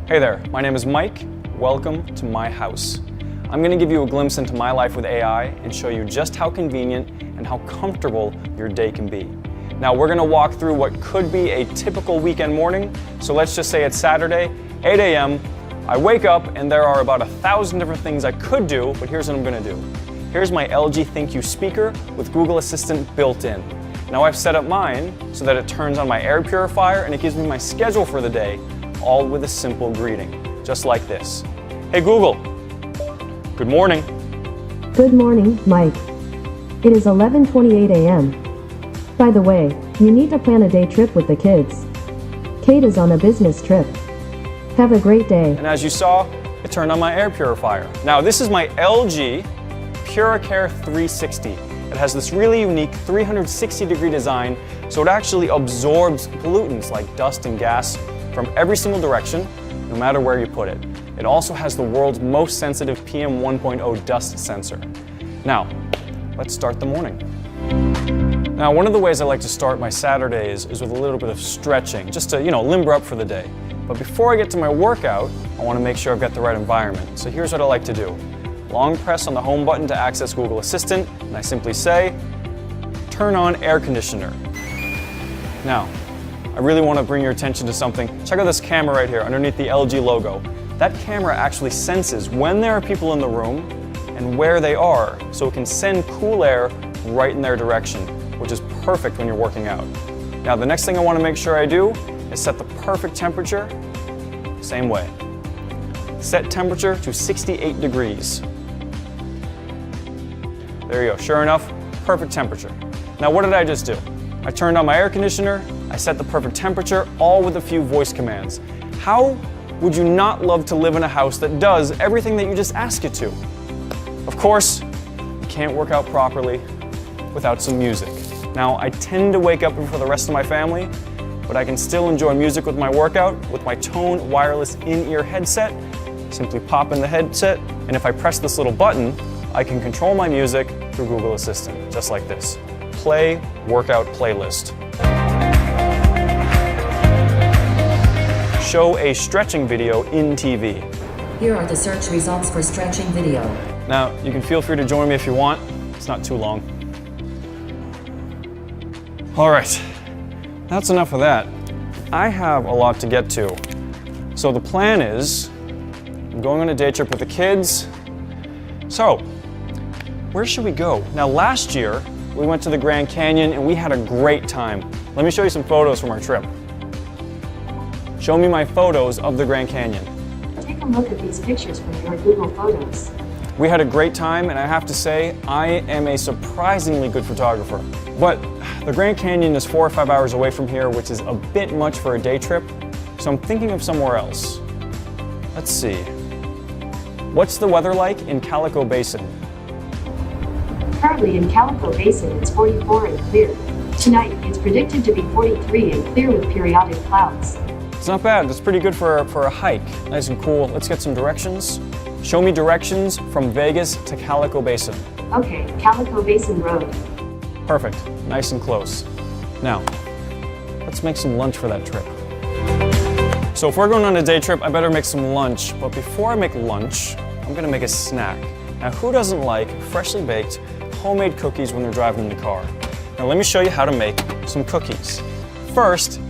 Hey there, my name is Mike. Welcome to my house. I'm going to give you a glimpse into my life with AI and show you just how convenient and how comfortable your day can be. Now we're going to walk through what could be a typical weekend morning. So let's just say it's Saturday, 8 a.m. I wake up and there are about 1,000 different things I could do, but here's what I'm going to do. Here's my LG ThinQ speaker with Google Assistant built in. Now I've set up mine so that it turns on my air purifier and it gives me my schedule for the day, all with a simple greeting, just like this. Hey Google, good morning. Good morning, Mike. It is 11:28 a.m. By the way, you need to plan a day trip with the kids. Kate is on a business trip. Have a great day. And as you saw, it turned on my air purifier. Now this is my LG PuriCare 360. It has this really unique 360-degree design, so it actually absorbs pollutants like dust and gas from every single direction, no matter where you put it. It also has the world's most sensitive PM 1.0 dust sensor. Now, let's start the morning. Now, one of the ways I like to start my Saturdays is with a little bit of stretching, just to, limber up for the day. But before I get to my workout, I want to make sure I've got the right environment. So here's what I like to do. Long press on the home button to access Google Assistant, and I simply say, turn on air conditioner. Now, I really want to bring your attention to something. Check out this camera right here underneath the LG logo. That camera actually senses when there are people in the room and where they are, so it can send cool air right in their direction, which is perfect when you're working out. Now, the next thing I want to make sure I do is set the perfect temperature, same way. Set temperature to 68 degrees. There you go, sure enough, perfect temperature. Now what did I just do? I turned on my air conditioner, I set the perfect temperature, all with a few voice commands. How would you not love to live in a house that does everything that you just ask it to? Of course, you can't work out properly without some music. Now I tend to wake up before the rest of my family, but I can still enjoy music with my workout with my Tone wireless in-ear headset. Simply pop in the headset, and if I press this little button, I can control my music through Google Assistant, just like this. Play workout playlist. Show a stretching video in TV. Here are the search results for stretching video. Now, you can feel free to join me if you want. It's not too long. All right, that's enough of that. I have a lot to get to. So the plan is, I'm going on a day trip with the kids. So, where should we go? Now last year, we went to the Grand Canyon and we had a great time. Let me show you some photos from our trip. Show me my photos of the Grand Canyon. Take a look at these pictures from your Google Photos. We had a great time, and I have to say, I am a surprisingly good photographer. But the Grand Canyon is 4 or 5 hours away from here, which is a bit much for a day trip, so I'm thinking of somewhere else. Let's see. What's the weather like in Calico Basin? Currently in Calico Basin, it's 44 and clear. Tonight, it's predicted to be 43 and clear with periodic clouds. It's not bad. That's pretty good for a hike. Nice and cool. Let's get some directions. Show me directions from Vegas to Calico Basin. Okay, Calico Basin Road. Perfect. Nice and close. Now, let's make some lunch for that trip. So if we're going on a day trip, I better make some lunch. But before I make lunch, I'm going to make a snack. Now, who doesn't like freshly baked homemade cookies when they're driving in the car? Now, let me show you how to make some cookies. First,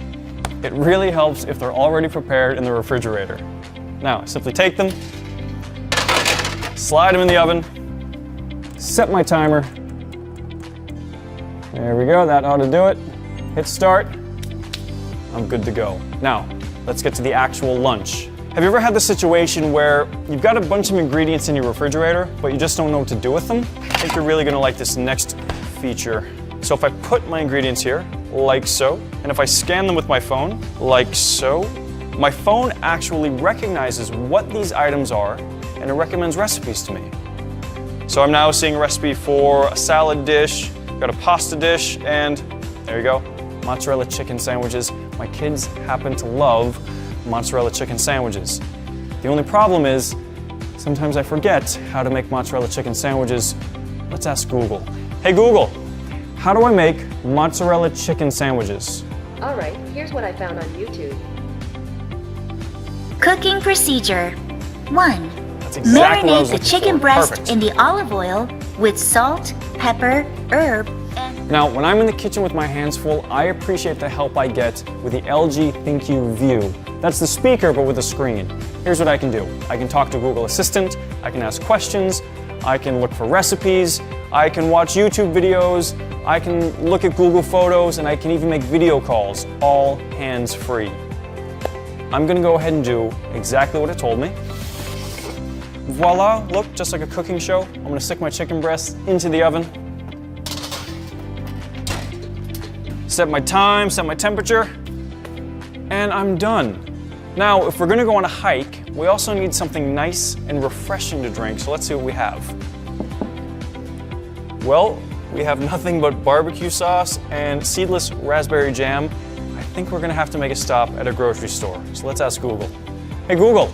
it really helps if they're already prepared in the refrigerator. Now, simply take them, slide them in the oven, set my timer. There we go, that ought to do it. Hit start, I'm good to go. Now, let's get to the actual lunch. Have you ever had the situation where you've got a bunch of ingredients in your refrigerator, but you just don't know what to do with them? I think you're really gonna like this next feature. So if I put my ingredients here, like so, and if I scan them with my phone, like so, my phone actually recognizes what these items are, and it recommends recipes to me. So I'm now seeing a recipe for a salad dish, got a pasta dish, and there you go, mozzarella chicken sandwiches. My kids happen to love mozzarella chicken sandwiches. The only problem is, sometimes I forget how to make mozzarella chicken sandwiches. Let's ask Google. Hey Google, how do I make mozzarella chicken sandwiches? Alright, here's what I found on YouTube. Cooking procedure. 1. That's exactly what I was Marinate the looking chicken for. breast Perfect. in the olive oil with salt, pepper, herb, and Now, when I'm in the kitchen with my hands full, I appreciate the help I get with the LG ThinQ View. That's the speaker, but with a screen. Here's what I can do. I can talk to Google Assistant, I can ask questions, I can look for recipes, I can watch YouTube videos, I can look at Google Photos, and I can even make video calls, all hands-free. I'm gonna go ahead and do exactly what it told me. Voila, look, just like a cooking show. I'm gonna stick my chicken breast into the oven. Set my time, set my temperature, and I'm done. Now, if we're gonna go on a hike, we also need something nice and refreshing to drink, so let's see what we have. Well, we have nothing but barbecue sauce and seedless raspberry jam. I think we're gonna have to make a stop at a grocery store, so let's ask Google. Hey Google,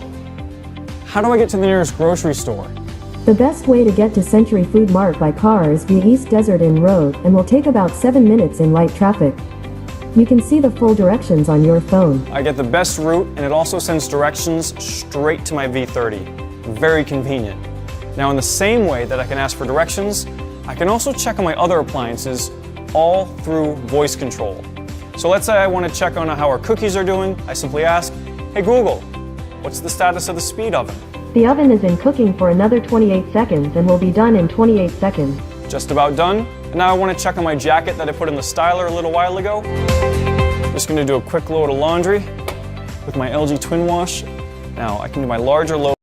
how do I get to the nearest grocery store? The best way to get to Century Food Mart by car is via East Desert Inn Road and will take about 7 minutes in light traffic. You can see the full directions on your phone. I get the best route, and it also sends directions straight to my V30. Very convenient. Now, in the same way that I can ask for directions, I can also check on my other appliances, all through voice control. So let's say I want to check on how our cookies are doing. I simply ask, hey Google, what's the status of the speed oven? The oven is in cooking for another 28 seconds and will be done in 28 seconds. Just about done. And now I want to check on my jacket that I put in the styler a little while ago. Just going to do a quick load of laundry with my LG Twin Wash. Now I can do my larger load